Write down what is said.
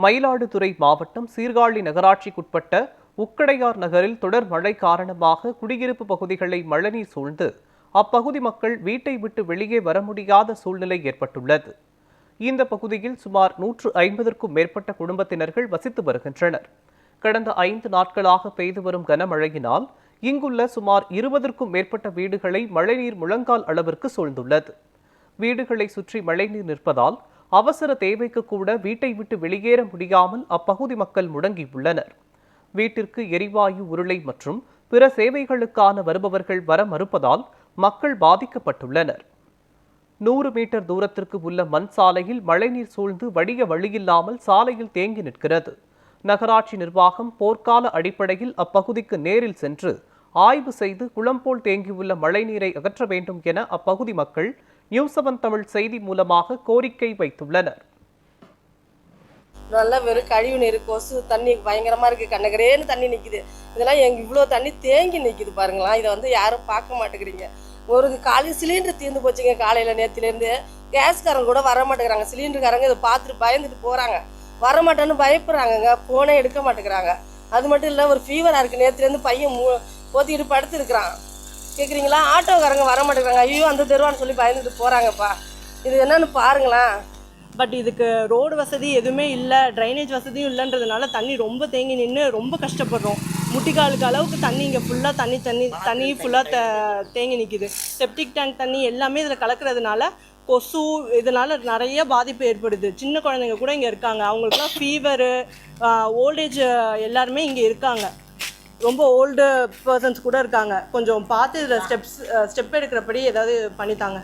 மயிலாடுதுறை மாவட்டம் சீர்காழி நகராட்சிக்குட்பட்ட உக்கடையார் நகரில் தொடர் மழை காரணமாக குடியிருப்பு பகுதிகளை மழைநீர் சூழ்ந்து அப்பகுதி மக்கள் வீட்டை விட்டு வெளியே வர முடியாத சூழ்நிலை ஏற்பட்டுள்ளது. இந்த பகுதியில் சுமார் 150க்கும் மேற்பட்ட குடும்பத்தினர்கள் வசித்து வருகின்றனர். கடந்த 5 நாட்களாக பெய்து வரும் கனமழையினால் இங்குள்ள சுமார் 20க்கும் மேற்பட்ட வீடுகளை மழைநீர் முழங்கால் அளவிற்கு சூழ்ந்துள்ளது. வீடுகளை சுற்றி மழைநீர் நிற்பதால் அவசர தேவைக்கு கூட வீட்டை விட்டு வெளியேற முடியாமல் அப்பகுதி மக்கள் முடங்கியுள்ளனர். வீட்டிற்கு எரிவாயு உருளை மற்றும் பிற சேவைகளுக்கான வருபவர்கள் வர மறுப்பதால் மக்கள் பாதிக்கப்பட்டுள்ளனர். 100 மீட்டர் தூரத்திற்கு உள்ள மண் சாலையில் மழைநீர் சூழ்ந்து வடிய வழியில்லாமல் சாலையில் தேங்கி நிற்கிறது. நகராட்சி நிர்வாகம் போர்க்கால அடிப்படையில் அப்பகுதிக்கு நேரில் சென்று ஆய்வு செய்து குளம் போல் தேங்கியுள்ள மழைநீரை அகற்ற வேண்டும் என அப்பகுதி மக்கள் நியூஸ் 7 தமிழ் செய்தி மூலமாக கோரிக்கை வைத்துள்ளனர். நல்லா வெறும் கழிவு நீர், கொசு தண்ணி பயங்கரமாக இருக்குது. கண்ணகரேன்னு தண்ணி நிற்கிது. இதெல்லாம் இவ்வளோ தண்ணி தேங்கி நிற்கிது பாருங்களா. இதை யாரும் பார்க்க மாட்டேங்கிறீங்க. ஒரு காலையில் சிலிண்டர் தீர்ந்து போச்சுங்க. காலையில் நேற்றுலேருந்து கேஸ்காரங்க கூட வர மாட்டேங்கிறாங்க. சிலிண்டருக்காரங்க இதை பார்த்துட்டு பயந்துட்டு போகிறாங்க. வரமாட்டேன்னு பயப்படுறாங்கங்க. ஃபோனே எடுக்க மாட்டேங்கிறாங்க. அது மட்டும் இல்லை, ஒரு ஃபீவராக இருக்குது. நேற்றுலேருந்து பையன் போத்திக்கிட்டு படுத்துருக்குறான். கேட்குறீங்களா? ஆட்டோக்காரங்க வர மாட்டேங்கிறாங்க. ஐயோ அந்த தெருவான்னு சொல்லி பயந்துட்டு போகிறாங்கப்பா. இது என்னன்னு பாருங்களேன். பட் இதுக்கு ரோடு வசதி எதுவுமே இல்லை, ட்ரைனேஜ் வசதியும் இல்லைன்றதுனால தண்ணி ரொம்ப தேங்கி நின்று ரொம்ப கஷ்டப்படுறோம். முட்டிக்காலுக்கு அளவுக்கு தண்ணி இங்கே ஃபுல்லாக தண்ணி ஃபுல்லாக தேங்கி நிற்கிது. செப்டிக் டேங்க் தண்ணி எல்லாமே இதில் கலக்கிறதுனால கொசு இதனால் நிறைய பாதிப்பு ஏற்படுது. சின்ன குழந்தைங்க கூட இங்கே இருக்காங்க. அவங்களுக்குலாம் ஃபீவரு, ஓல்டேஜ் எல்லாருமே இங்கே இருக்காங்க. ரொம்ப ஓல்டு பர்சன்ஸ் கூட இருக்காங்க. கொஞ்சம் பார்த்து இதில் ஸ்டெப் எடுக்கிறபடி ஏதாவது பண்ணித்தாங்க.